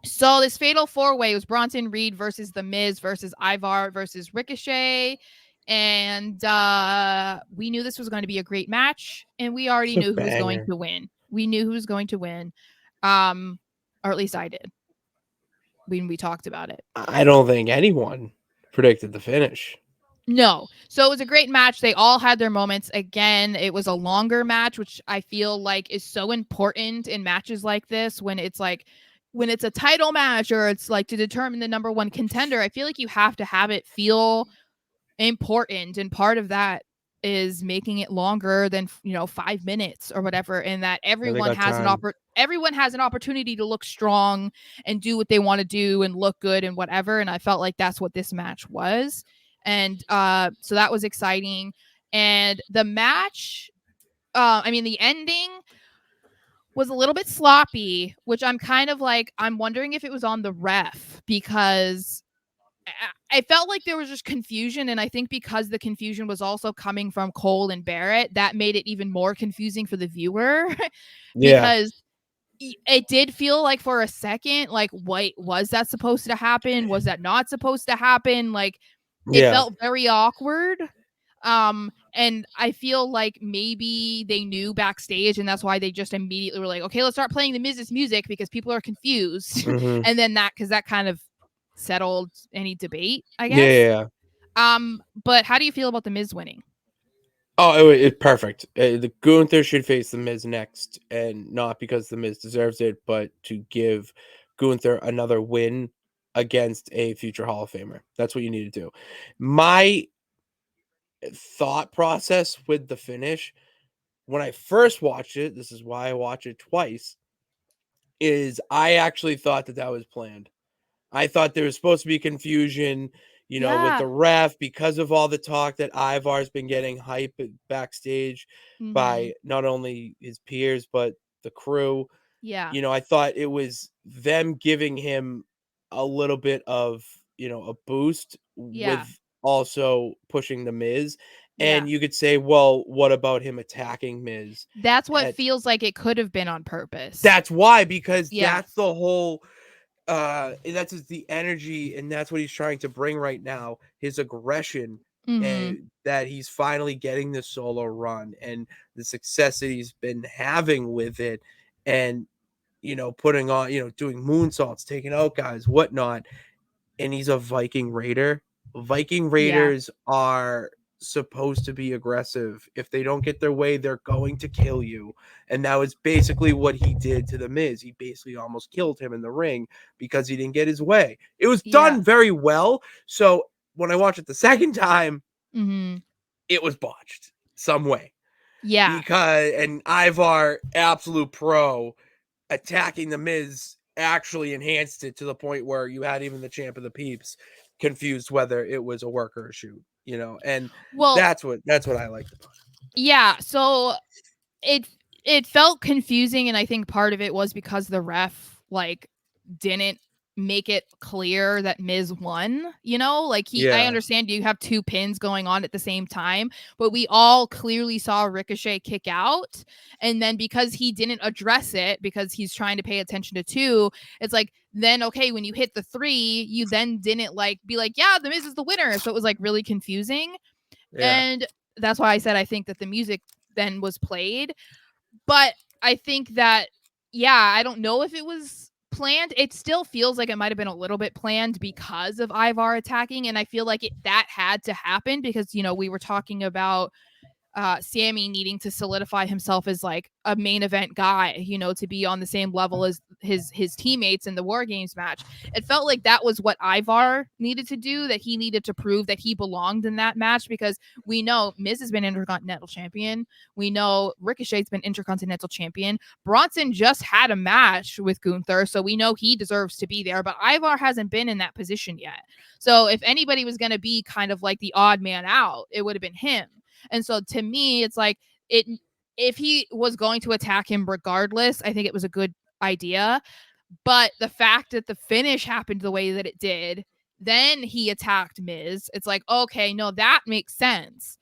So this fatal 4-way was Bronson Reed versus The Miz versus Ivar versus Ricochet. And we knew this was going to be a great match, and we already It's a knew who was going banger. to win. We knew who was going to win. Or at least I did when we talked about it. I don't think anyone predicted the finish. No. So it was a great match. They all had their moments. Again, it was a longer match, which I feel like is so important in matches like this when it's like when it's a title match or it's like to determine the number one contender. I feel like you have to have it feel important, and part of that is making it longer than 5 minutes or whatever, and that Yeah, they got time. everyone has an opportunity to look strong and do what they want to do and look good and whatever. And I felt like that's what this match was. And so that was exciting. And the match, the ending was a little bit sloppy, which I'm kind of like, I'm wondering if it was on the ref, because I felt like there was just confusion, and I think because the confusion was also coming from Cole and Barrett, that made it even more confusing for the viewer. Yeah. Because it did feel like for a second, like, wait, was that supposed to happen? Was that not supposed to happen? Like, it Yeah. felt very awkward. And I feel like maybe they knew backstage, and that's why they just immediately were like, okay, let's start playing the Miz's music because people are confused. Mm-hmm. And then because that kind of settled any debate, I Yeah, guess. yeah. But how do you feel about the Miz winning? Oh, it's perfect. The Gunther should face the Miz next, and not because the Miz deserves it, but to give Gunther another win against a future Hall of Famer. That's what you need to do. My thought process with the finish when I first watched it, this is why I watch it twice, is I actually thought that was planned. I thought there was supposed to be confusion, with Yeah. the ref because of all the talk that Ivar's been getting hype backstage Mm-hmm. by not only his peers but the crew. Yeah. I thought it was them giving him a little bit of, a boost Yeah. with also pushing the Miz. Yeah. And you could say, well, what about him attacking Miz? That's what At, feels like it could have been on purpose. that's why, because Yeah. that's the whole that's just the energy, and that's what he's trying to bring right now, his aggression, Mm-hmm. and that he's finally getting this solo run and the success that he's been having with it, and putting on, doing moonsaults, taking out guys, whatnot. And he's a Viking Raider. Viking Yeah. Raiders are supposed to be aggressive. If they don't get their way, they're going to kill you. And that was basically what he did to the Miz. He basically almost killed him in the ring because he didn't get his way. It was Yeah. done very well. So when I watched it the second time, Mm-hmm. it was botched some way. Yeah. And Ivar, absolute pro, attacking the Miz actually enhanced it to the point where you had even the champ of the peeps confused whether it was a work or a shoot, and Well, that's what I liked about it. yeah. So it it felt confusing, and I think part of it was because the ref like didn't make it clear that Miz won. Like I Yeah, understand you have two pins going on at the same time, but we all clearly saw Ricochet kick out, and then because he didn't address it because he's trying to pay attention to two, it's like then okay, when you hit the three, you then didn't like be like, yeah, the Miz is the winner. So it was like really confusing. yeah, And that's why I said I think that the music then was played. But I think that, yeah, I don't know if it was planned. It still feels like it might have been a little bit planned because of Ivar attacking. And I feel like that had to happen because, we were talking about Sammy needing to solidify himself as like a main event guy, to be on the same level as his teammates in the War Games match. It felt like that was what Ivar needed to do, that he needed to prove that he belonged in that match because we know Miz has been Intercontinental Champion. We know Ricochet's been Intercontinental Champion. Bronson just had a match with Gunther, so we know he deserves to be there, but Ivar hasn't been in that position yet. So if anybody was going to be kind of like the odd man out, it would have been him. And so to me, it's like if he was going to attack him regardless, I think it was a good idea. But the fact that the finish happened the way that it did, then he attacked Miz. It's like, okay, no, that makes sense.